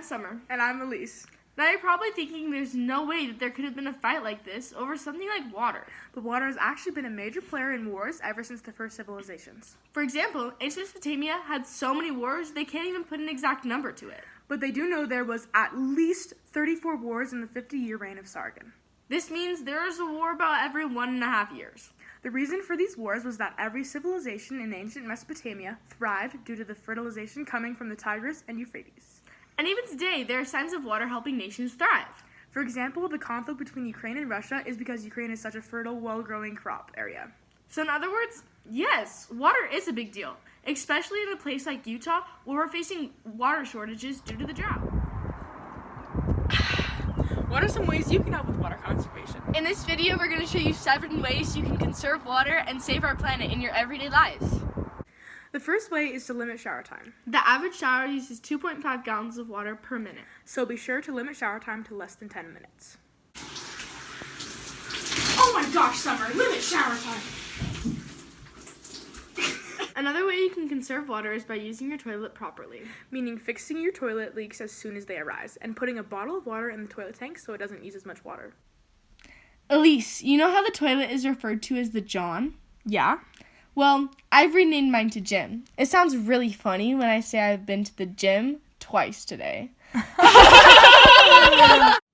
Summer. And I'm Elise. Now you're probably thinking there's no way that there could have been a fight like this over something like water. But water has actually been a major player in wars ever since the first civilizations. For example, ancient Mesopotamia had so many wars they can't even put an exact number to it. But they do know there was at least 34 wars in the 50-year reign of Sargon. This means there is a war about every 1.5 years. The reason for these wars was that every civilization in ancient Mesopotamia thrived due to the fertilization coming from the Tigris and Euphrates. And even today, there are signs of water helping nations thrive. For example, the conflict between Ukraine and Russia is because Ukraine is such a fertile, well-growing crop area. So in other words, yes, water is a big deal, especially in a place like Utah where we're facing water shortages due to the drought. What are some ways you can help with water conservation? In this video, we're going to show you 7 ways you can conserve water and save our planet in your everyday lives. The first way is to limit shower time. The average shower uses 2.5 gallons of water per minute. So be sure to limit shower time to less than 10 minutes. Oh my gosh, Summer, limit shower time! Another way you can conserve water is by using your toilet properly. Meaning fixing your toilet leaks as soon as they arise and putting a bottle of water in the toilet tank so it doesn't use as much water. Elise, you know how the toilet is referred to as the John? Yeah? Well, I've renamed mine to Jim. It sounds really funny when I say I've been to the gym twice today.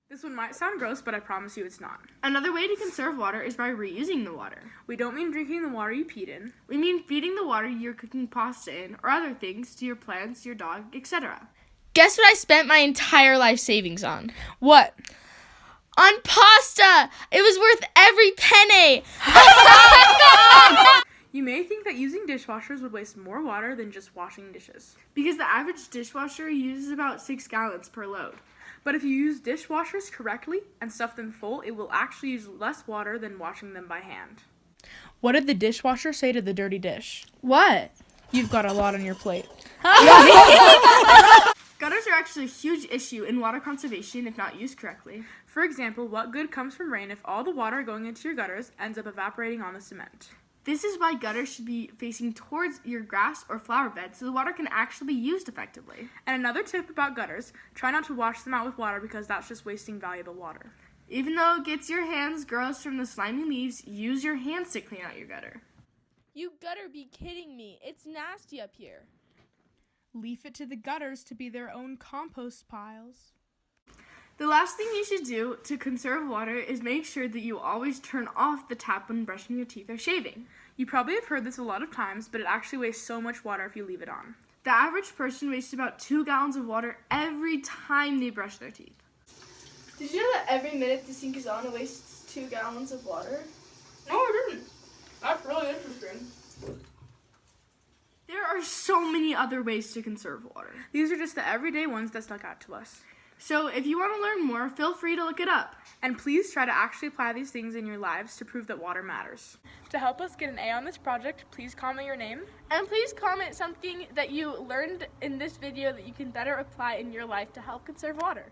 This one might sound gross, but I promise you it's not. Another way to conserve water is by reusing the water. We don't mean drinking the water you peed in. We mean feeding the water you're cooking pasta in or other things to your plants, your dog, etc. Guess what I spent my entire life savings on? What? On pasta! It was worth every penny! You may think that using dishwashers would waste more water than just washing dishes. Because the average dishwasher uses about 6 gallons per load. But if you use dishwashers correctly and stuff them full, it will actually use less water than washing them by hand. What did the dishwasher say to the dirty dish? What? You've got a lot on your plate. Gutters are actually a huge issue in water conservation if not used correctly. For example, what good comes from rain if all the water going into your gutters ends up evaporating on the cement? This is why gutters should be facing towards your grass or flower bed so the water can actually be used effectively. And another tip about gutters, try not to wash them out with water because that's just wasting valuable water. Even though it gets your hands gross from the slimy leaves, use your hands to clean out your gutter. You gotta be kidding me. It's nasty up here. Leave it to the gutters to be their own compost piles. The last thing you should do to conserve water is make sure that you always turn off the tap when brushing your teeth or shaving. You probably have heard this a lot of times, but it actually wastes so much water if you leave it on. The average person wastes about 2 gallons of water every time they brush their teeth. Did you know that every minute the sink is on, it wastes 2 gallons of water? No, I didn't. That's really interesting. There are so many other ways to conserve water. These are just the everyday ones that stuck out to us. So if you want to learn more, feel free to look it up. And please try to actually apply these things in your lives to prove that water matters. To help us get an A on this project, please comment your name. And please comment something that you learned in this video that you can better apply in your life to help conserve water.